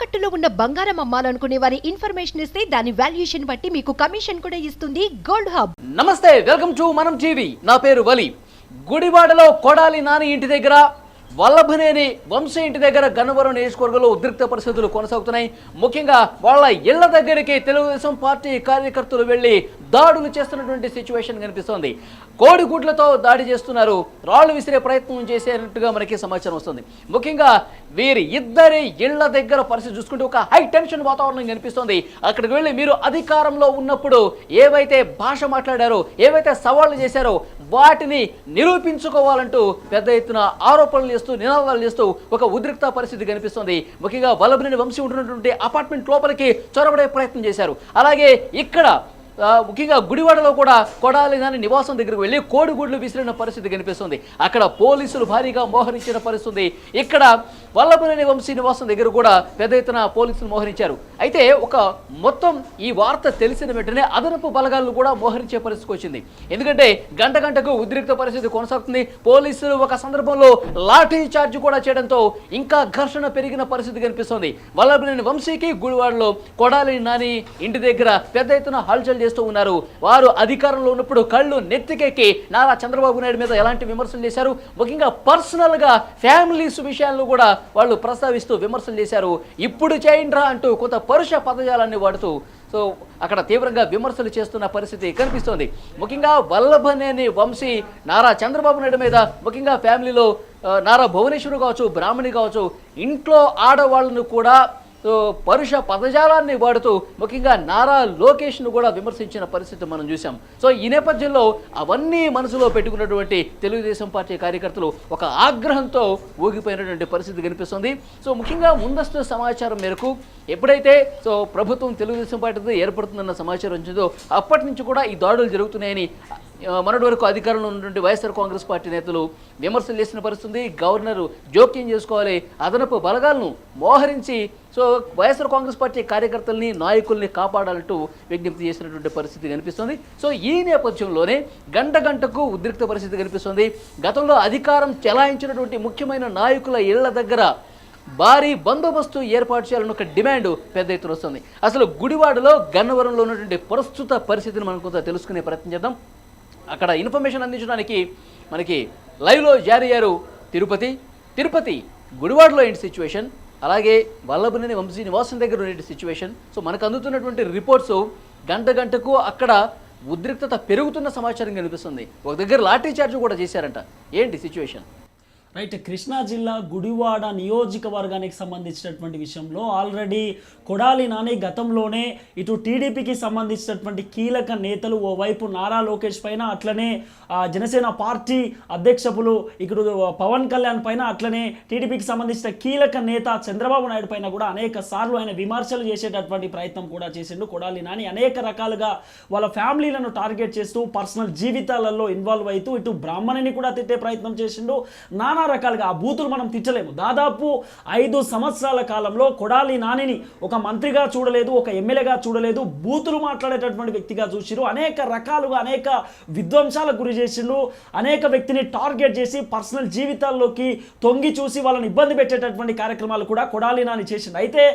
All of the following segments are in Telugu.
తాకట్టులో ఉన్న బంగారం అమ్మాలనుకునే వారి ఇన్ఫర్మేషన్ ఇస్తే దాని వాల్యుయేషన్ బట్టి మీకు కమిషన్ కూడా ఇస్తుంది గోల్డ్ హబ్. నమస్తే, వెల్కమ్ టు మనం టీవీ. నా పేరు వలి. గుడివాడలో కొడాలి నాని ఇంటి దగ్గర, వల్లభనేని వంశీ ఇంటి దగ్గర గన్నవరం నియోజకవర్గంలో ఉద్రిక్త పరిస్థితులు కొనసాగుతున్నాయి. ముఖ్యంగా వాళ్ళ ఇళ్ల దగ్గరికి తెలుగుదేశం పార్టీ కార్యకర్తలు వెళ్లి దాడులు చేస్తున్నటువంటి సిచ్యువేషన్ కనిపిస్తోంది. కోడిగుడ్లతో దాడి చేస్తున్నారు, రాళ్లు విసిరే ప్రయత్నం చేసేటట్టుగా మనకి సమాచారం వస్తుంది. ముఖ్యంగా వీరి ఇద్దరి ఇళ్ల దగ్గర పరిస్థితి చూసుకుంటే ఒక హై టెన్షన్ వాతావరణం కనిపిస్తోంది. అక్కడికి వెళ్ళి మీరు అధికారంలో ఉన్నప్పుడు ఏవైతే భాష మాట్లాడారో, ఏవైతే సవాళ్లు చేశారో వాటిని నిరూపించుకోవాలంటూ పెద్ద ఎత్తున ఆరోపణలు చేస్తూ, నినాదాలు చేస్తూ ఒక ఉద్రిక్త పరిస్థితి కనిపిస్తోంది. ముఖ్యంగా వల్లభనేని వంశీ ఉంటున్నటువంటి అపార్ట్మెంట్ లోపలికి చొరబడే ప్రయత్నం చేశారు. అలాగే ఇక్కడ ముఖ్యంగా గుడివాడలో కూడా కొడాలి నాని నివాసం దగ్గరికి వెళ్ళి కోడిగుడ్లు విసిరిన పరిస్థితి కనిపిస్తుంది. అక్కడ పోలీసులు భారీగా మోహరించిన పరిస్థితి. ఇక్కడ వల్లభనేని వంశీ నివాసం దగ్గర కూడా పెద్ద ఎత్తున పోలీసులు మోహరించారు. అయితే ఒక మొత్తం ఈ వార్త తెలిసిన వెంటనే అదనపు బలగాలను కూడా మోహరించే పరిస్థితికి వచ్చింది. ఎందుకంటే గంట గంటకు ఉద్రిక్త పరిస్థితి కొనసాగుతుంది. పోలీసులు ఒక సందర్భంలో లాఠీ చార్జ్ కూడా చేయడంతో ఇంకా ఘర్షణ పెరిగిన పరిస్థితి కనిపిస్తుంది. వల్లభనేని వంశీకి గుడివాడలో కొడాలి నాని ఇంటి దగ్గర పెద్ద ఎత్తున హల్చల్ చేస్తూ ఉన్నారు. వారు అధికారంలో ఉన్నప్పుడు కళ్ళు నెత్తికెక్కి నారా చంద్రబాబు నాయుడు మీద ఎలాంటి విమర్శలు చేశారు, ముఖ్యంగా పర్సనల్ గా ఫ్యామిలీస్ విషయాలను కూడా వాళ్ళు ప్రస్తావిస్తూ విమర్శలు చేశారు. ఇప్పుడు చేయండ్రా అంటూ కొంత పరుష పదజాలాన్ని వాడుతూ అక్కడ తీవ్రంగా విమర్శలు చేస్తున్న పరిస్థితి కనిపిస్తోంది. ముఖ్యంగా వల్లభనేని వంశీ నారా చంద్రబాబు నాయుడు మీద, ముఖ్యంగా ఫ్యామిలీలో నారా భువనేశ్వర్ కావచ్చు, బ్రాహ్మణి కావచ్చు, ఇంట్లో ఆడవాళ్ళను కూడా పరుష పదజాలాన్ని వాడుతూ ముఖ్యంగా నారా లోకేష్ను కూడా విమర్శించిన పరిస్థితి మనం చూసాం. ఈ నేపథ్యంలో అవన్నీ మనసులో పెట్టుకున్నటువంటి తెలుగుదేశం పార్టీ కార్యకర్తలు ఒక ఆగ్రహంతో ఊగిపోయినటువంటి పరిస్థితి కనిపిస్తుంది. ముఖ్యంగా ముందస్తు సమాచారం మేరకు ఎప్పుడైతే ప్రభుత్వం తెలుగుదేశం పార్టీతో ఏర్పడుతుందన్న సమాచారం వచ్చిందో అప్పటి నుంచి కూడా ఈ దాడులు జరుగుతున్నాయని మొన్నటి వరకు అధికారంలో ఉన్నటువంటి వైఎస్ఆర్ కాంగ్రెస్ పార్టీ నేతలు విమర్శలు చేసిన పరిస్థితి. గవర్నర్ జోక్యం చేసుకోవాలి, అదనపు బలగాలను మోహరించి వైఎస్ఆర్ కాంగ్రెస్ పార్టీ కార్యకర్తల్ని, నాయకుల్ని కాపాడాలంటూ విజ్ఞప్తి చేసినటువంటి పరిస్థితి కనిపిస్తుంది. ఈ నేపథ్యంలోనే గంట గంటకు ఉద్రిక్త పరిస్థితి కనిపిస్తుంది. గతంలో అధికారం చెలాయించినటువంటి ముఖ్యమైన నాయకుల ఇళ్ల దగ్గర భారీ బందోబస్తు ఏర్పాటు చేయాలని ఒక డిమాండ్ పెద్ద ఎత్తున వస్తుంది. అసలు గుడివాడలో, గన్నవరంలో ఉన్నటువంటి ప్రస్తుత పరిస్థితిని మనం కొంత తెలుసుకునే ప్రయత్నం చేద్దాం. అక్కడ ఇన్ఫర్మేషన్ అందించడానికి మనకి లైవ్లో జారీ అయ్యారు తిరుపతి గుడివాడలో ఏంటి సిచ్యువేషన్, అలాగే వల్లభనేని వంశీ నివాసం దగ్గర ఉండే సిచ్యువేషన్. మనకు అందుతున్నటువంటి రిపోర్ట్స్ గంట గంటకు అక్కడ ఉద్రిక్తత పెరుగుతున్న సమాచారం కనిపిస్తుంది. ఒక దగ్గర లాఠీ చార్జ్ కూడా చేశారంట. ఏంటి సిచ్యువేషన్? రైట్, కృష్ణా జిల్లా గుడివాడ నియోజకవర్గానికి సంబంధించినటువంటి విషయంలో ఆల్రెడీ కొడాలి నాని గతంలోనే ఇటు టీడీపీకి సంబంధించినటువంటి కీలక నేతలు, ఓవైపు నారా లోకేష్ పైన, అట్లనే జనసేన పార్టీ అధ్యక్షులు ఇక్కడ పవన్ కళ్యాణ్ పైన, అట్లనే టీడీపీకి సంబంధించిన కీలక నేత చంద్రబాబు నాయుడు పైన కూడా అనేక సార్లు ఆయన విమర్శలు చేసేటటువంటి ప్రయత్నం కూడా చేసిండు కొడాలి నాని. అనేక రకాలుగా వాళ్ళ ఫ్యామిలీలను టార్గెట్ చేస్తూ పర్సనల్ జీవితాలలో ఇన్వాల్వ్ అవుతూ ఇటు బ్రాహ్మణిని కూడా తిట్టే ప్రయత్నం చేసిండు. నానా రకాలుగా ఆ బూతులు మనం తిట్టలేము. దాదాపు 5 సంవత్సరాల కాలంలో కొడాలి నానిని ఒక మంత్రిగా చూడలేదు, ఒక ఎమ్మెల్యేగా చూడలేదు, బూతులు మాట్లాడేటటువంటి వ్యక్తిగా చూసిరు. అనేక రకాలుగా అనేక విధ్వంసాలకు గురి చేసిండు. అనేక వ్యక్తిని టార్గెట్ చేసి పర్సనల్ జీవితాల్లోకి తొంగి చూసి వాళ్ళని ఇబ్బంది పెట్టేటటువంటి కార్యక్రమాలు కూడా కొడాలి నాని చేసిండు. అయితే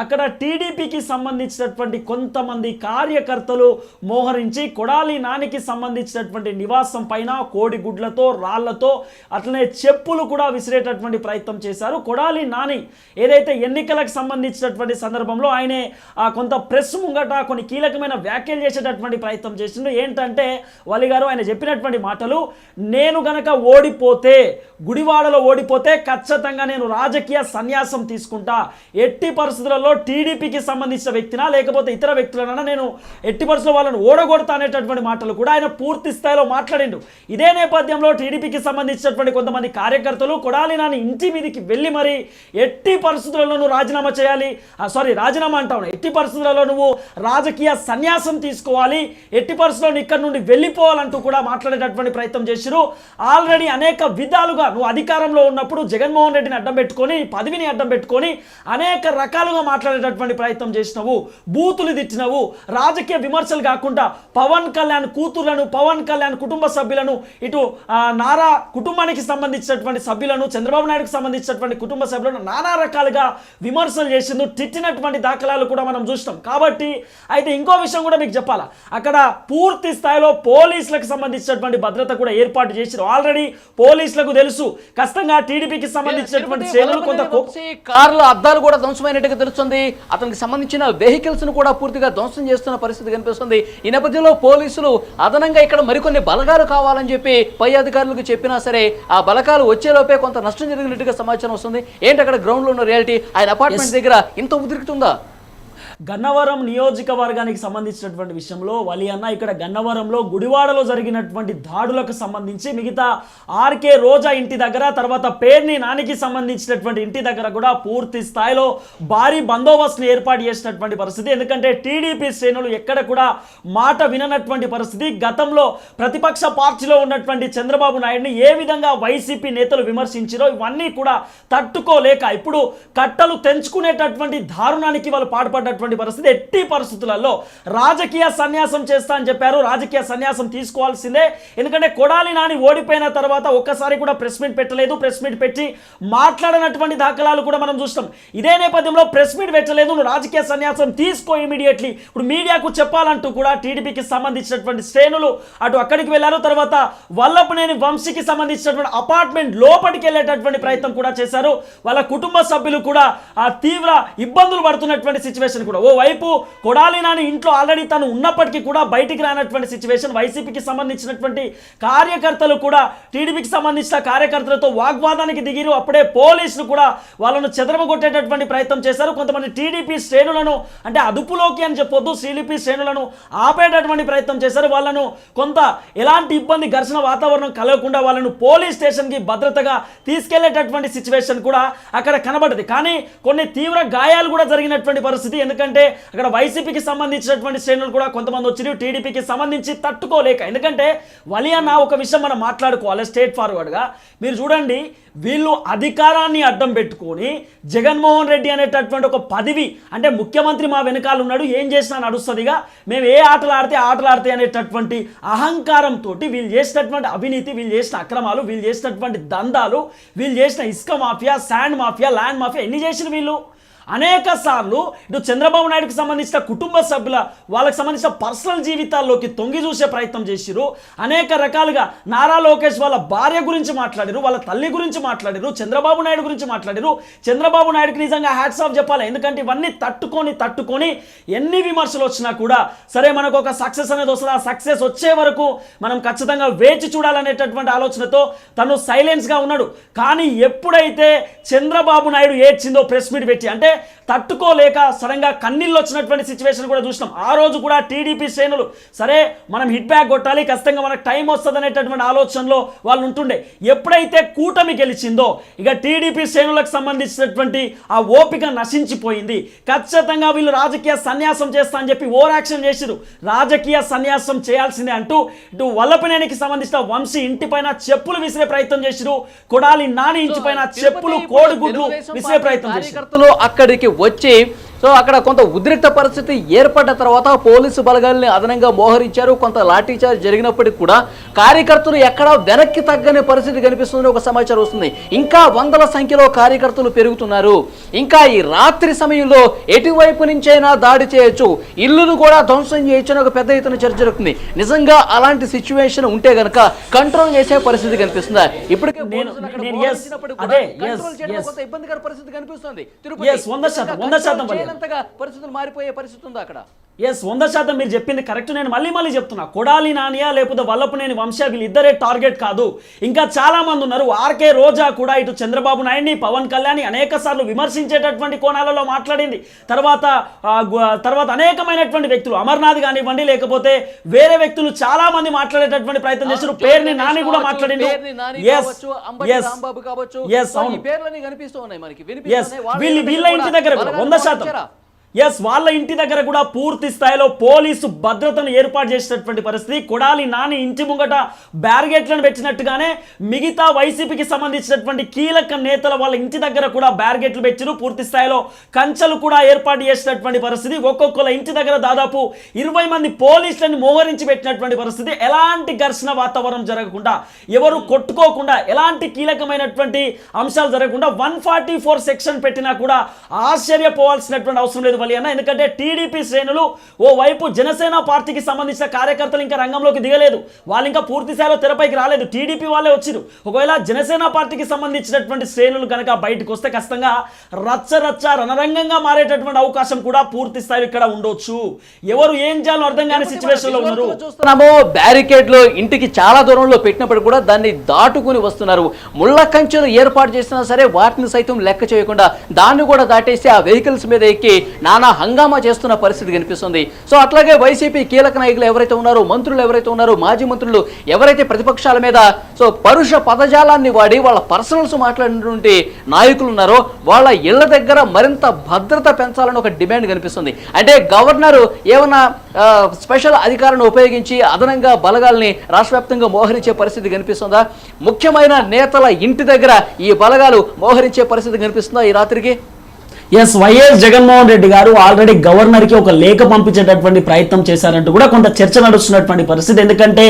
అక్కడ టీడీపీకి సంబంధించినటువంటి కొంతమంది కార్యకర్తలు మోహరించి కొడాలి నానికి సంబంధించినటువంటి నివాసం పైన కోడిగుడ్లతో, రాళ్లతో, అట్లనే చెప్పులు కూడా విసిరేటటువంటి ప్రయత్నం చేశారు. కొడాలి నాని ఏదైతే ఎన్నికలకు సంబంధించినటువంటి సందర్భంలో ఆయనే కొంత ప్రెస్ ముంగట కొన్ని కీలకమైన వ్యాఖ్యలు చేసేటటువంటి ప్రయత్నం చేసిండు. ఏంటంటే వలి గారు ఆయన చెప్పినటువంటి మాటలు, నేను గనక ఓడిపోతే, గుడివాడలో ఓడిపోతే ఖచ్చితంగా నేను రాజకీయ సన్యాసం తీసుకుంటా, ఎట్టి పరిస్థితులలో టీడీపీకి సంబంధించిన వ్యక్తినా లేకపోతే ఇతర వ్యక్తులైనా నేను ఎట్టి పరిస్థితుల్లో వాళ్ళని ఓడగొడతా అనేటటువంటి మాటలు కూడా ఆయన పూర్తి స్థాయిలో మాట్లాడిండు. ఇదే నేపథ్యంలో టీడీపీకి సంబంధించినటువంటి కొంతమంది కార్యకర్తలు కొడాలి నాని ఇంటి మీదకి వెళ్ళి మరి ఎట్టి పరిస్థితులలో నువ్వు రాజీనామా చేయాలి, రాజీనామా అంటావు, ఎట్టి పరిస్థితులలో నువ్వు రాజకీయ సన్యాసం తీసుకోవాలి, ఎట్టి పరిస్థితుల్లో ఇక్కడ నుండి వెళ్ళిపోవాలంటూ కూడా మాట్లాడేటటువంటి ప్రయత్నం చేసిరు. ఆల్రెడీ అనేక విధాలుగా నువ్వు అధికారంలో ఉన్నప్పుడు జగన్మోహన్ రెడ్డిని అడ్డం పెట్టుకొని, పదవిని అడ్డం పెట్టుకొని అనేక రకాలుగా మాట్లాడేటటువంటి ప్రయత్నం చేసినావు, బూతులు తిట్టినవు. రాజకీయ విమర్శలు కాకుండా పవన్ కళ్యాణ్ కూతుర్లను, పవన్ కళ్యాణ్ కుటుంబ సభ్యులను, ఇటు నారా కుటుంబానికి సంబంధించినటువంటి సంబంధించినటువంటి సభ్యులను, చంద్రబాబు నాయుడుకు సంబంధించినటువంటి కుటుంబ సభ్యులను నానా రకాలుగా విమర్శలు చేసిండు, తిట్టినటువంటి దాఖలాలు కూడా మనం చూసినాం. కాబట్టి అయితే ఇంకో విషయం కూడా మీకు చెప్పాలా, అక్కడ పూర్తి స్థాయిలో పోలీసులకు సంబంధించినటువంటి భద్రత కూడా ఏర్పాటు చేశారు. ఆల్రెడీ పోలీసులకు తెలుసు కష్టంగా టీడీపీకి సంబంధించినటువంటి శ్రేణులు కొంత కార్ల అద్దాలు కూడా ధ్వంసమైనట్టుగా తెలుస్తుంది. అతనికి సంబంధించిన వెహికల్స్ ను కూడా పూర్తిగా ధ్వంసం చేస్తున్న పరిస్థితి కనిపిస్తుంది. ఈ నేపథ్యంలో పోలీసులు అదనంగా ఇక్కడ మరికొన్ని బలగాలు కావాలని చెప్పి పై అధికారులకు చెప్పినా సరే ఆ బలగాలు వచ్చేలోపే కొంత నష్టం జరిగినట్టుగా సమాచారం వస్తుంది. ఏంటి అక్కడ గ్రౌండ్ లో ఉన్న రియాలిటీ? ఆయన అపార్ట్మెంట్ దగ్గర ఇంత ఉద్రిక్తుందా? గన్నవరం నియోజకవర్గానికి సంబంధించినటువంటి విషయంలో వలి అన్న ఇక్కడ గన్నవరంలో గుడివాడలో జరిగినటువంటి దాడులకు సంబంధించి మిగతా ఆర్కే రోజా ఇంటి దగ్గర, తర్వాత పేర్ని నానికి సంబంధించినటువంటి ఇంటి దగ్గర కూడా పూర్తి స్థాయిలో భారీ బందోబస్తును ఏర్పాటు చేసినటువంటి పరిస్థితి. ఎందుకంటే టీడీపీ శ్రేణులు ఎక్కడ కూడా మాట విననటువంటి పరిస్థితి. గతంలో ప్రతిపక్ష పార్టీలో ఉన్నటువంటి చంద్రబాబు నాయుడిని ఏ విధంగా వైసీపీ నేతలు విమర్శించారో ఇవన్నీ కూడా తట్టుకోలేక ఇప్పుడు కట్టలు తెంచుకునేటటువంటి దారుణానికి వాళ్ళు పాటుపడ్డటువంటి పరిస్థితి. ఎట్టి పరిస్థితులలో రాజకీయ సన్యాసం చేస్తా అని చెప్పారు. రాజకీయ సన్యాసం తీసుకోవాల్సిందే. ఎందుకంటే కొడాలి నాని ఓడిపోయిన తర్వాత ఒక్కసారి కూడా ప్రెస్ మీట్ పెట్టలేదు. ప్రెస్ మీట్ పెట్టి మాట్లాడినటువంటి దాఖలాలు కూడా మనం చూస్తాం. ఇదే నేపథ్యంలో ప్రెస్ మీట్ పెట్టలేదు, నువ్వు రాజకీయ సన్యాసం తీసుకో ఇమీడియట్లీ ఇప్పుడు మీడియాకు చెప్పాలంటూ కూడా టీడీపీకి సంబంధించినటువంటి శ్రేణులు అటు అక్కడికి వెళ్ళారు. తర్వాత వల్లభనేని వంశీకి సంబంధించినటువంటి అపార్ట్మెంట్ లోపలికి వెళ్ళేటటువంటి ప్రయత్నం కూడా చేశారు. వాళ్ళ కుటుంబ సభ్యులు కూడా ఆ తీవ్ర ఇబ్బందులు పడుతున్నటువంటి సిచ్యువేషన్ కూడా. ఓవైపు కొడాలి నాని ఇంట్లో ఆల్రెడీ తను ఉన్నప్పటికీ కూడా బయటికి రానటువంటి సిచ్యువేషన్. వైసీపీకి సంబంధించినటువంటి కార్యకర్తలు కూడా టీడీపీకి సంబంధించిన కార్యకర్తలతో వాగ్వాదానికి దిగిరు. అప్పుడే పోలీసులు కూడా వాళ్ళను చెదరగొట్టేటటువంటి ప్రయత్నం చేశారు. కొంతమంది టీడీపీ శ్రేణులను అంటే అదుపులోకి అని చెప్పొద్దు, టీడీపీ శ్రేణులను ఆపేటటువంటి ప్రయత్నం చేశారు. వాళ్ళను కొంత ఎలాంటి ఇబ్బంది ఘర్షణ వాతావరణం కలగకుండా వాళ్ళను పోలీస్ స్టేషన్కి భద్రతగా తీసుకెళ్లేటటువంటి సిచ్యువేషన్ కూడా అక్కడ కనబడ్డది. కానీ కొన్ని తీవ్ర గాయాలు కూడా జరిగినటువంటి పరిస్థితి. ఎందుకంటే అక్కడ వైసీపీకి సంబంధించినటువంటి శ్రేణులు కూడా కొంతమంది వచ్చి టీడీపీకి సంబంధించి తట్టుకోలేక. ఎందుకంటే వలి అన్న ఒక విషయం మనం మాట్లాడుకోవాలి స్ట్రేట్ ఫార్వర్డ్గా. మీరు చూడండి, వీళ్ళు అధికారాన్ని అడ్డం పెట్టుకొని జగన్మోహన్ రెడ్డి అనేటటువంటి ఒక పదవి అంటే ముఖ్యమంత్రి మా వెనకాల ఉన్నాడు, ఏం చేసినా నడుస్తుందిగా, మేము ఏ ఆటలు ఆడితే అనేటటువంటి అహంకారంతో వీళ్ళు చేసినటువంటి అవినీతి, వీళ్ళు చేసిన అక్రమాలు, వీళ్ళు చేసినటువంటి దందాలు, వీళ్ళు చేసిన ఇసుక mafia, sand mafia, land mafia ఎన్ని చేసిన వీళ్ళు అనేక సార్లు ఇటు చంద్రబాబు నాయుడుకి సంబంధించిన కుటుంబ సభ్యుల వాళ్ళకి సంబంధించిన పర్సనల్ జీవితాల్లోకి తొంగి చూసే ప్రయత్నం చేసిరు. అనేక రకాలుగా నారా లోకేష్ వాళ్ళ భార్య గురించి మాట్లాడారు, వాళ్ళ తల్లి గురించి మాట్లాడారు, చంద్రబాబు నాయుడు గురించి మాట్లాడారు. చంద్రబాబు నాయుడుకి నిజంగా హ్యాట్స్ ఆఫ్ చెప్పాలి. ఎందుకంటే ఇవన్నీ తట్టుకొని ఎన్ని విమర్శలు వచ్చినా కూడా సరే మనకు ఒక సక్సెస్ అనేది వస్తుంది. ఆ సక్సెస్ వచ్చే వరకు మనం ఖచ్చితంగా వేచి చూడాలనేటటువంటి ఆలోచనతో తను సైలెన్స్గా ఉన్నాడు. కానీ ఎప్పుడైతే చంద్రబాబు నాయుడు ఏడ్చిందో ప్రెస్ మీట్ పెట్టి, అంటే తట్టుకోలేక సడన్గా కన్నీళ్ళు వచ్చినటువంటి సిచ్యువేషన్ కూడా చూసినాం. ఆ రోజు కూడా టీడీపీ శ్రేణులు సరే మనం హిట్ బ్యాక్ కొట్టాలి, ఖచ్చితంగా మనకు టైం వస్తుంది అనేటటువంటి ఆలోచనలో వాళ్ళు ఉంటుండే. ఎప్పుడైతే కూటమి గెలిచిందో ఇక టీడీపీ శ్రేణులకు సంబంధించినటువంటి ఆ ఓపిక నశించిపోయింది. ఖచ్చితంగా వీళ్ళు రాజకీయ సన్యాసం చేస్తా అని చెప్పి ఓవర్ యాక్షన్ చేసిరు. రాజకీయ సన్యాసం చేయాల్సిందే అంటూ ఇటు వల్లభనేనికి సంబంధించిన వంశీ ఇంటిపైన చెప్పులు విసిరే ప్రయత్నం చేసిరు. కొడాలి నాని ఇంటిపైన చెప్పులు, కోడిగుడ్లు విసిరే ప్రయత్నం చేసిరు. అక్కడికి వచ్చి అక్కడ కొంత ఉద్రిక్త పరిస్థితి ఏర్పడ్డ తర్వాత పోలీసు బలగాల్ని అదనంగా మోహరించారు. కొంత లాఠీచార్జ్ జరిగినప్పటికీ కూడా కార్యకర్తలు ఎక్కడా వెనక్కి తగ్గని పరిస్థితి కనిపిస్తుందని ఒక సమాచారం వస్తుంది. ఇంకా వందల సంఖ్యలో కార్యకర్తలు పెరుగుతున్నారు. ఇంకా ఈ రాత్రి సమయంలో ఎటువైపు నుంచైనా దాడి చేయొచ్చు, ఇల్లును కూడా ధ్వంసం చేయొచ్చు అని ఒక పెద్ద ఎత్తున చర్చ జరుగుతుంది. నిజంగా అలాంటి సిచ్యువేషన్ ఉంటే గనక కంట్రోల్ చేసే పరిస్థితి కనిపిస్తుందా? ఇప్పటికే ఇబ్బందికర పరిస్థితి కనిపిస్తుంది. పరిస్థితులు మారిపోయే పరిస్థితి ఉందా అక్కడ? 100% మీరు చెప్పింది కరెక్ట్. నేను మళ్ళీ చెప్తున్నా, కొడాలి నానియా లేకపోతే వల్లభనేని వంశీ వీళ్ళిద్దరే టార్గెట్ కాదు, ఇంకా చాలా మంది ఉన్నారు. ఆర్కే రోజా కూడా ఇటు చంద్రబాబు నాయుడిని, పవన్ కళ్యాణ్ అనేక సార్లు విమర్శించేటటువంటి కోణాలలో మాట్లాడింది. తర్వాత అనేకమైనటువంటి వ్యక్తులు, అమర్నాథ్ కానివ్వండి లేకపోతే వేరే వ్యక్తులు చాలా మంది మాట్లాడేటటువంటి ప్రయత్నం చేశారు. పేరుని నాని కూడా మాట్లాడింది. వీళ్ళ ఇంటి దగ్గర 100% ఎస్, వాళ్ళ ఇంటి దగ్గర కూడా పూర్తి స్థాయిలో పోలీసు భద్రతను ఏర్పాటు చేసినటువంటి పరిస్థితి. కొడాలి నాని ఇంటి ముంగట బ్యారిగేట్లను పెట్టినట్టుగానే మిగతా వైసీపీకి సంబంధించినటువంటి కీలక నేతల వాళ్ళ ఇంటి దగ్గర కూడా బ్యారిగేట్లు పెట్టిరు. పూర్తి స్థాయిలో కంచెలు కూడా ఏర్పాటు చేసినటువంటి పరిస్థితి. ఒక్కొక్కల ఇంటి దగ్గర దాదాపు 20 మంది పోలీసులను మోహరించి పెట్టినటువంటి పరిస్థితి. ఎలాంటి ఘర్షణ వాతావరణం జరగకుండా, ఎవరు కొట్టుకోకుండా, ఎలాంటి కీలకమైనటువంటి అంశాలు జరగకుండా 144 సెక్షన్ పెట్టినా కూడా ఆశ్చర్యపోవాల్సినటువంటి అవసరం లేదు వలి అన్న. ఎందుకంటే టీడీపీ శ్రేణులు ఓవైపు జనసేన పార్టీకి సంబంధించిన కార్యకర్తలు ఇంకా రంగంలోకి దిగలేదు, వాళ్ళు ఇంకా పూర్తి స్థాయిలో తెరపైకి రాలేదు, టీడీపీ వాళ్ళే వచ్చిరు. ఒకవేళ జనసేన పార్టీకి సంబంధించినటువంటి శ్రేణులు కనుక బయటకు వస్తే ఖచ్చితంగా రచ్చ రణరంగంగా మారేటటువంటి అవకాశం కూడా పూర్తి స్థాయిలో ఇక్కడ ఉండొచ్చు. ఎవరు ఏం చేయాలో అర్థం కాని సిచ్యువేషన్ లో ఉన్నారు. చూస్తున్నాము బ్యారికేడ్లు ఇంటికి చాలా దూరంలో పెట్టినప్పుడు కూడా దాన్ని దాటుకుని వస్తున్నారు. ముళ్ళ కంచెలు ఏర్పాటు చేసినా సరే వాటిని సైతం లెక్క చేయకుండా దాన్ని కూడా దాటేసి ఆ వెహికల్స్ మీద ఎక్కి నానా హంగామా చేస్తున్న పరిస్థితి కనిపిస్తుంది. సో అట్లాగే వైసీపీ కీలక నాయకులు ఎవరైతే ఉన్నారో, మంత్రులు ఎవరైతే ఉన్నారో, మాజీ మంత్రులు ఎవరైతే ప్రతిపక్షాల మీద సో పరుష పదజాలాన్ని వాడి వాళ్ళ పర్సనల్స్ మాట్లాడినటువంటి నాయకులు ఉన్నారో వాళ్ళ ఇళ్ల దగ్గర మరింత భద్రత పెంచాలని ఒక డిమాండ్ కనిపిస్తుంది. అంటే గవర్నరు ఏమన్నా స్పెషల్ అధికారాన్ని ఉపయోగించి అదనంగా బలగాల్ని రాష్ట్ర వ్యాప్తంగా మోహరించే పరిస్థితి కనిపిస్తుందా? ముఖ్యమైన నేతల ఇంటి దగ్గర ఈ బలగాలు మోహరించే పరిస్థితి కనిపిస్తుందా ఈ రాత్రికి? ఎస్, వైఎస్ జగన్మోహన్ రెడ్డి గారు ఆల్రెడీ గవర్నర్కి ఒక లేఖ పంపించేటటువంటి ప్రయత్నం చేశారంటూ కూడా కొంత చర్చ నడుస్తున్నటువంటి పరిస్థితి. ఎందుకంటే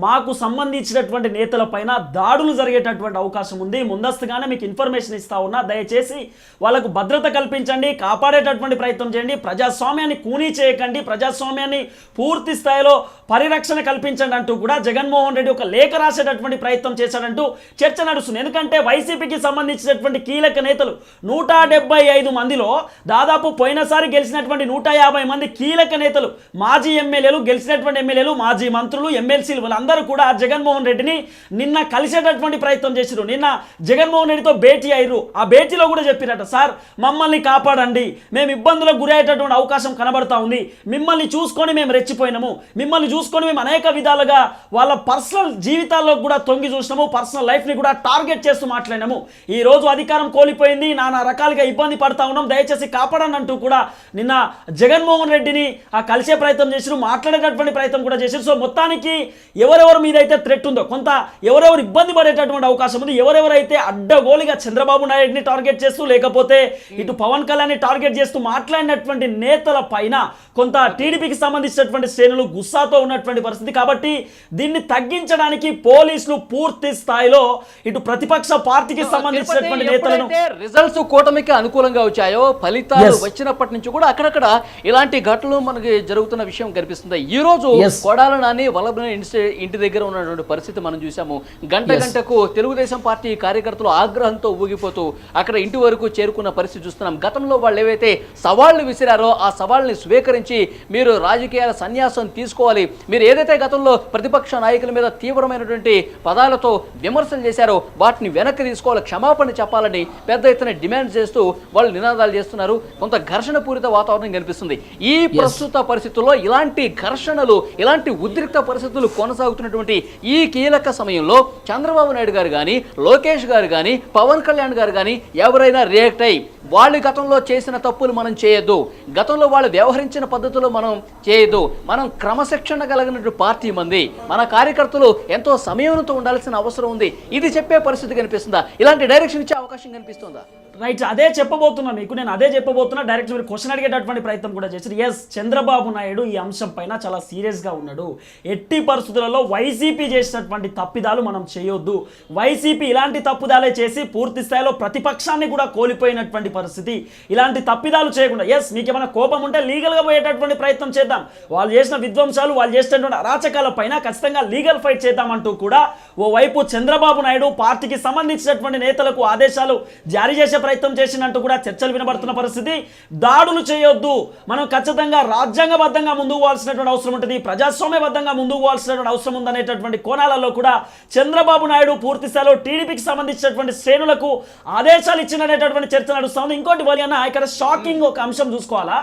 మాకు సంబంధించినటువంటి నేతల పైన దాడులు జరిగేటటువంటి అవకాశం ఉంది, ముందస్తుగానే మీకు ఇన్ఫర్మేషన్ ఇస్తా ఉన్నా, దయచేసి వాళ్ళకు భద్రత కల్పించండి, కాపాడేటటువంటి ప్రయత్నం చేయండి, ప్రజాస్వామ్యాన్ని కూనీ చేయకండి, ప్రజాస్వామ్యాన్ని పూర్తి స్థాయిలో పరిరక్షణ కల్పించండి అంటూ కూడా జగన్మోహన్ రెడ్డి ఒక లేఖ రాసేటటువంటి ప్రయత్నం చేశాడంటూ చర్చ నడుస్తుంది. ఎందుకంటే వైసీపీకి సంబంధించినటువంటి కీలక నేతలు 175 మందిలో దాదాపు పోయినసారి గెలిచినటువంటి 150 మంది కీలక నేతలు, మాజీ ఎమ్మెల్యేలు, గెలిచినటువంటి ఎమ్మెల్యేలు, మాజీ మంత్రులు, ఎమ్మెల్సీలు అందరూ కూడా జగన్మోహన్ రెడ్డిని నిన్న కలిసేటటువంటి ప్రయత్నం చేసిరు. నిన్న జగన్మోహన్ రెడ్డితో భేటీ అయ్యారు. ఆ భేటీలో కూడా చెప్పిరట, సార్ మమ్మల్ని కాపాడండి, మేము ఇబ్బందులకు గురయ్యేటటువంటి అవకాశం కనబడతా ఉంది, మిమ్మల్ని చూసుకొని మేము రెచ్చిపోయినాము, మిమ్మల్ని చూసుకొని మేము అనేక విధాలుగా వాళ్ళ పర్సనల్ జీవితాల్లో కూడా తొంగి చూసినాము, పర్సనల్ లైఫ్ని కూడా టార్గెట్ చేస్తూ మాట్లాడినాము, ఈ రోజు అధికారం కోల్పోయింది, నానా రకాలుగా ఇబ్బంది పడతా ఉన్నాం, దయచేసి కాపాడండి అంటూ కూడా నిన్న జగన్మోహన్ రెడ్డిని కలిసే ప్రయత్నం చేసిరు, మాట్లాడేటటువంటి ప్రయత్నం కూడా చేసిరు. సో మొత్తానికి ఎవరెవరి మీద అయితే థ్రెట్ ఉందో, కొంత ఎవరెవరు ఇబ్బంది పడేటటువంటి అవకాశం ఉంది, ఎవరెవరైతే అడ్డగోలిగా చంద్రబాబు నాయుడిని టార్గెట్ చేస్తూ లేకపోతే ఇటు పవన్ కళ్యాణ్ని టార్గెట్ చేస్తూ మాట్లాడినటువంటి నేతల పైన కొంత టీడీపీకి సంబంధించినటువంటి శ్రేణులు గుస్సాతో ఉన్నటువంటి పరిస్థితి. కాబట్టి దీన్ని తగ్గించడానికి పోలీసులు పూర్తి స్థాయిలో ఇటు ప్రతిపక్ష పార్టీకి సంబంధించినటువంటి నేతలను రిజల్ట్స్ కూటమికి అనుకూలంగా వచ్చాయో, ఫలితాలు వచ్చినప్పటి నుంచి కూడా అక్కడక్కడ ఇలాంటి ఘటనలు మనకి జరుగుతున్న విషయం కనిపిస్తుంది. ఈ రోజు కొడాలి నాని వల్లభనేని ఇంటి దగ్గర ఉన్నటువంటి పరిస్థితి మనం చూసాము. గంటకు తెలుగుదేశం పార్టీ కార్యకర్తలు ఆగ్రహంతో ఊగిపోతూ అక్కడ ఇంటి వరకు చేరుకున్న పరిస్థితి చూస్తున్నాం. గతంలో వాళ్ళు ఏవైతే సవాళ్లు విసిరారో ఆ సవాళ్ళని స్వీకరించి మీరు రాజకీయాల సన్యాసం తీసుకోవాలి, మీరు ఏదైతే గతంలో ప్రతిపక్ష నాయకుల మీద తీవ్రమైనటువంటి పదాలతో విమర్శలు చేశారో వాటిని వెనక్కి తీసుకోవాలి, క్షమాపణ చెప్పాలని పెద్ద ఎత్తున డిమాండ్ చేస్తూ వాళ్ళు నినాదాలు చేస్తున్నారు. కొంత ఘర్షణ పూరిత వాతావరణం కనిపిస్తుంది. ఈ ప్రస్తుత పరిస్థితుల్లో ఇలాంటి ఘర్షణలు, ఇలాంటి ఉద్రిక్త పరిస్థితులు కొనసాగుతున్నటువంటి ఈ కీలక సమయంలో చంద్రబాబు నాయుడు గారు కానీ, లోకేష్ గారు కానీ, పవన్ కళ్యాణ్ గారు కానీ ఎవరైనా రియాక్ట్ అయ్యి వాళ్ళు గతంలో చేసిన తప్పులు మనం చేయొద్దు, గతంలో వాళ్ళు వ్యవహరించిన పద్ధతులు మనం చేయొద్దు, మనం క్రమశిక్షణ కలిగినటువంటి పార్టీ మంది, మన కార్యకర్తలు ఎంతో సమయంతో ఉండాల్సిన అవసరం ఉంది, ఇది చెప్పే పరిస్థితి కనిపిస్తుందా? ఇలాంటి డైరెక్షన్ ఇచ్చే అవకాశం కనిపిస్తుందా? రైట్, అదే చెప్పబోతున్నా మీకు, నేను అదే చెప్పబోతున్నా. డైరెక్ట్ మీరు క్వశ్చన్ అడిగేటటువంటి ప్రయత్నం కూడా చేశారు. ఎస్, చంద్రబాబు నాయుడు ఈ అంశం పైన చాలా సీరియస్గా ఉన్నాడు. ఎట్టి పరిస్థితులలో వైసీపీ చేసినటువంటి తప్పిదాలు మనం చేయొద్దు, వైసీపీ ఇలాంటి తప్పుదాలే చేసి పూర్తి స్థాయిలో ప్రతిపక్షాన్ని కూడా కోల్పోయినటువంటి పరిస్థితి, ఇలాంటి తప్పిదాలు చేయకుండా ఎస్ మీకు ఏమైనా కోపం ఉంటే లీగల్గా పోయేటటువంటి ప్రయత్నం చేద్దాం, వాళ్ళు చేసిన విధ్వంసాలు, వాళ్ళు చేసినటువంటి అరాచకాల పైన ఖచ్చితంగా లీగల్ ఫైట్ చేద్దామంటూ కూడా ఓవైపు చంద్రబాబు నాయుడు పార్టీకి సంబంధించినటువంటి నేతలకు ఆదేశాలు జారీ చేసే ప్రయత్నం చేసినట్టు కూడా చర్చలు వినబడుతున్న పరిస్థితి. దాడులు చేయొద్దు, మనం ఖచ్చితంగా రాజ్యాంగబద్ధంగా ముందుకు పోవాల్సినటువంటి అవసరం ఉంటుంది, ప్రజాస్వామ్యబద్ధంగా ముందుకు పోవాల్సినటువంటి అవసరం ఉందనేటటువంటి కోణాలలో కూడా చంద్రబాబు నాయుడు పూర్తి స్థాయిలో టీడీపీకి సంబంధించినటువంటి శ్రేణులకు ఆదేశాలు ఇచ్చినటువంటి చర్చ నడుస్తుంది. ఇంకోటి వలి అన్న, ఇక్కడ షాకింగ్ ఒక అంశం చూసుకోవాలా,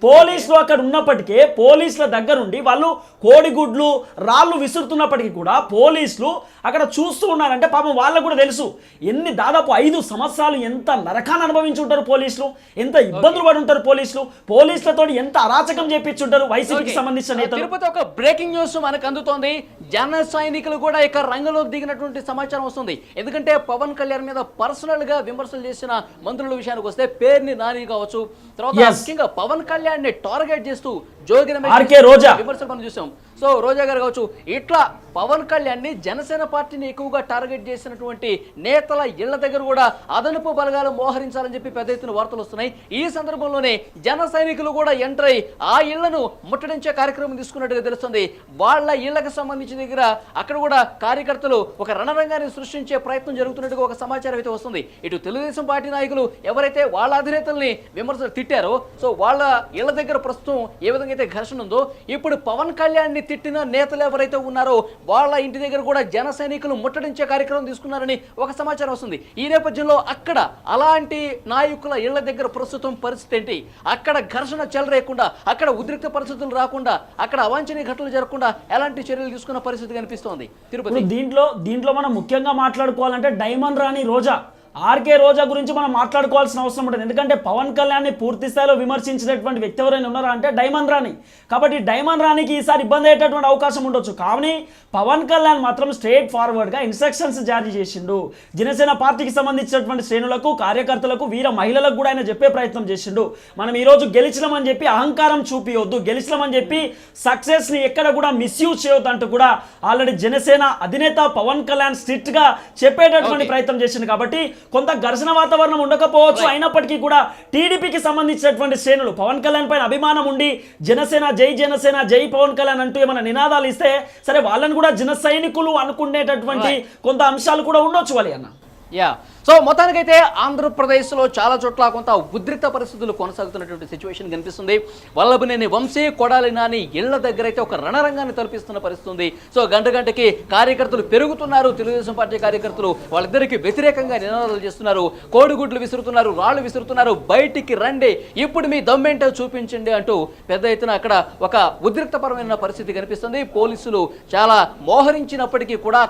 పోలీసులు అక్కడ ఉన్నప్పటికీ పోలీసుల దగ్గరుండి వాళ్ళు కోడిగుడ్లు రాళ్ళు విసురుతున్నప్పటికీ కూడా పోలీసులు అక్కడ చూస్తూ ఉన్నారంటే పాపం వాళ్ళకు కూడా తెలుసు దాదాపు 5 సంవత్సరాలు ఎంత నరకాన్ని అనుభవించి ఉంటారు పోలీసులు, ఎంత ఇబ్బందులు పడి ఉంటారు పోలీసులతో ఎంత అరాచకం చేపించుంటారు వైసీపీకి సంబంధించిన నేతలు. తిరుపతి ఒక బ్రేకింగ్ న్యూస్ మనకు అందుతోంది. జన సైనికులు కూడా ఇక రంగంలోకి దిగినటువంటి సమాచారం వస్తుంది. ఎందుకంటే పవన్ కళ్యాణ్ మీద పర్సనల్ గా విమర్శలు చేసిన మంత్రుల విషయానికి వస్తే పేర్ని నాని కావచ్చు, తర్వాత ముఖ్యంగా పవన్ కళ్యాణ్ ని టార్గెట్ చేస్తూ జోగి రమేష్ విమర్శలు మనం చూసాం. సో రోజా గారు కావచ్చు, ఇట్లా పవన్ కళ్యాణ్ ని జనసేన పార్టీని ఎక్కువగా టార్గెట్ చేసినటువంటి నేతల ఇళ్ల దగ్గర కూడా అదనపు బలగాలు మోహరించాలని చెప్పి పెద్ద ఎత్తున వార్తలు వస్తున్నాయి. ఈ సందర్భంలోనే జన సైనికులు కూడా ఎంటర్ అయి ఆ ఇళ్లను ముట్టడించే కార్యక్రమం తీసుకున్నట్టుగా తెలుస్తుంది. వాళ్ళ ఇళ్లకు సంబంధించిన దగ్గర అక్కడ కూడా కార్యకర్తలు ఒక రణరంగాన్ని సృష్టించే ప్రయత్నం జరుగుతున్నట్టుగా ఒక సమాచారం అయితే వస్తుంది. ఇటు తెలుగుదేశం పార్టీ నాయకులు ఎవరైతే వాళ్ళ అధినేతల్ని విమర్శలు తిట్టారో, సో వాళ్ళ ఇళ్ల దగ్గర ప్రస్తుతం ఏ విధంగా అయితే ఘర్షణ ఉందో, ఇప్పుడు పవన్ కళ్యాణ్ ని తిట్టిన నేతలు ఎవరైతే ఉన్నారో వాళ్ళ ఇంటి దగ్గర కూడా జన సైనికులు ముట్టడించే కార్యక్రమం తీసుకున్నారని ఒక సమాచారం వస్తుంది. ఈ నేపథ్యంలో అక్కడ అలాంటి నాయకుల ఇళ్ల దగ్గర ప్రస్తుతం పరిస్థితి ఏంటి, అక్కడ ఘర్షణ చెలరేయకుండా, అక్కడ ఉద్రిక్త పరిస్థితులు రాకుండా, అక్కడ అవాంఛనీయ ఘటనలు జరగకుండా ఎలాంటి చర్యలు తీసుకున్న పరిస్థితి కనిపిస్తోంది తిరుపతి. దీంట్లో మనం ముఖ్యంగా మాట్లాడుకోవాలంటే డైమండ్ రాణి రోజా, ఆర్కే రోజా గురించి మనం మాట్లాడుకోవాల్సిన అవసరం ఉంటుంది. ఎందుకంటే పవన్ కళ్యాణ్ని పూర్తి స్థాయిలో విమర్శించినటువంటి వ్యక్తి ఎవరైనా ఉన్నారా అంటే డైమండ్ రాణి. కాబట్టి డైమండ్ రాణికి ఈసారి ఇబ్బంది అయ్యేటటువంటి అవకాశం ఉండొచ్చు. కానీ పవన్ కళ్యాణ్ మాత్రం స్ట్రేట్ ఫార్వర్డ్గా ఇన్స్ట్రక్షన్స్ జారీ చేసిండు. జనసేన పార్టీకి సంబంధించినటువంటి శ్రేణులకు, కార్యకర్తలకు, వీర మహిళలకు కూడా ఆయన చెప్పే ప్రయత్నం చేసిండు. మనం ఈరోజు గెలిచినామని చెప్పి అహంకారం చూపియొద్దు, గెలిచినామని చెప్పి సక్సెస్ని ఎక్కడ కూడా మిస్యూజ్ చేయొద్దు అంటూ కూడా ఆల్రెడీ జనసేన అధినేత పవన్ కళ్యాణ్ స్ట్రిక్ట్గా చెప్పేటటువంటి ప్రయత్నం చేసిండు. కాబట్టి కొంత ఘర్షణ వాతావరణం ఉండకపోవచ్చు, అయినప్పటికీ కూడా టీడీపీకి సంబంధించినటువంటి శ్రేణులు పవన్ కళ్యాణ్ పైన అభిమానం ఉండి జనసేన జై పవన్ కళ్యాణ్ అంటూ ఏమైనా నినాదాలు ఇస్తే సరే, వాళ్ళని కూడా జన సైనికులు అనుకునేటటువంటి కొంత అంశాలు కూడా ఉండొచ్చు వాళ్ళు అన్న. సో మొత్తానికైతే ఆంధ్రప్రదేశ్లో చాలా చోట్ల కొంత ఉద్రిక్త పరిస్థితులు కొనసాగుతున్నటువంటి సిచ్యువేషన్ కనిపిస్తుంది. వల్లభనేని వంశీ, కొడాలి నాని ఇళ్ల దగ్గర అయితే ఒక రణరంగాన్ని తలపిస్తున్న పరిస్థితి ఉంది. సో గంటకి కార్యకర్తలు పెరుగుతున్నారు. తెలుగుదేశం పార్టీ కార్యకర్తలు వాళ్ళిద్దరికి వ్యతిరేకంగా నినాదాలు చేస్తున్నారు, కోడిగుడ్లు విసురుతున్నారు, రాళ్లు విసురుతున్నారు, బయటికి రండి, ఇప్పుడు మీ దమ్మేంటో చూపించండి అంటూ పెద్ద ఎత్తున అక్కడ ఒక ఉద్రిక్తపరమైన పరిస్థితి కనిపిస్తుంది. పోలీసులు చాలా మోహరించినప్పటికీ కూడా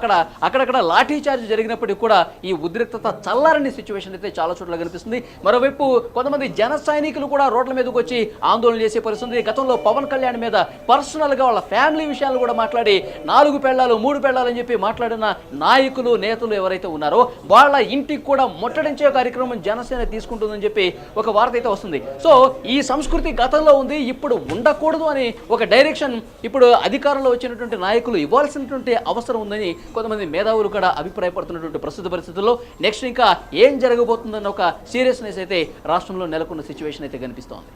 అక్కడక్కడ లాఠీ చార్జ్ జరిగినప్పటికీ కూడా ఈ ఉద్రిక్తత చల్లారని సిచ్యువేషన్ అయితే చాలా చోట్ల కనిపిస్తుంది. మరోవైపు కొంతమంది జన సైనికులు కూడా రోడ్ల మీదకి వచ్చి ఆందోళన చేసే పరిస్థితి. గతంలో పవన్ కళ్యాణ్ మీద పర్సనల్ గా వాళ్ళ ఫ్యామిలీ విషయాలు కూడా మాట్లాడి 4 పెళ్ళాలు 3 పెళ్ళాలు అని చెప్పి మాట్లాడిన నాయకులు, నేతలు ఎవరైతే ఉన్నారో వాళ్ళ ఇంటికి కూడా ముట్టడించే కార్యక్రమం జనసేన తీసుకుంటుందని చెప్పి ఒక వార్త అయితే వస్తుంది. సో ఈ సంస్కృతి గతంలో ఉంది, ఇప్పుడు ఉండకూడదు అని ఒక డైరెక్షన్ ఇప్పుడు అధికారంలో వచ్చినటువంటి నాయకులు ఇవ్వాల్సినటువంటి అవసరం ఉందని కొంతమంది మేధావులు కూడా అభిప్రాయపడుతున్నటువంటి ప్రస్తుత పరిస్థితుల్లో నెక్స్ట్ ఇంకా ఏం జరగబోతుందన్న ఒక సీరియస్నెస్ అయితే రాష్ట్రంలో నెలకొన్న సిచ్యువేషన్ అయితే కనిపిస్తోంది.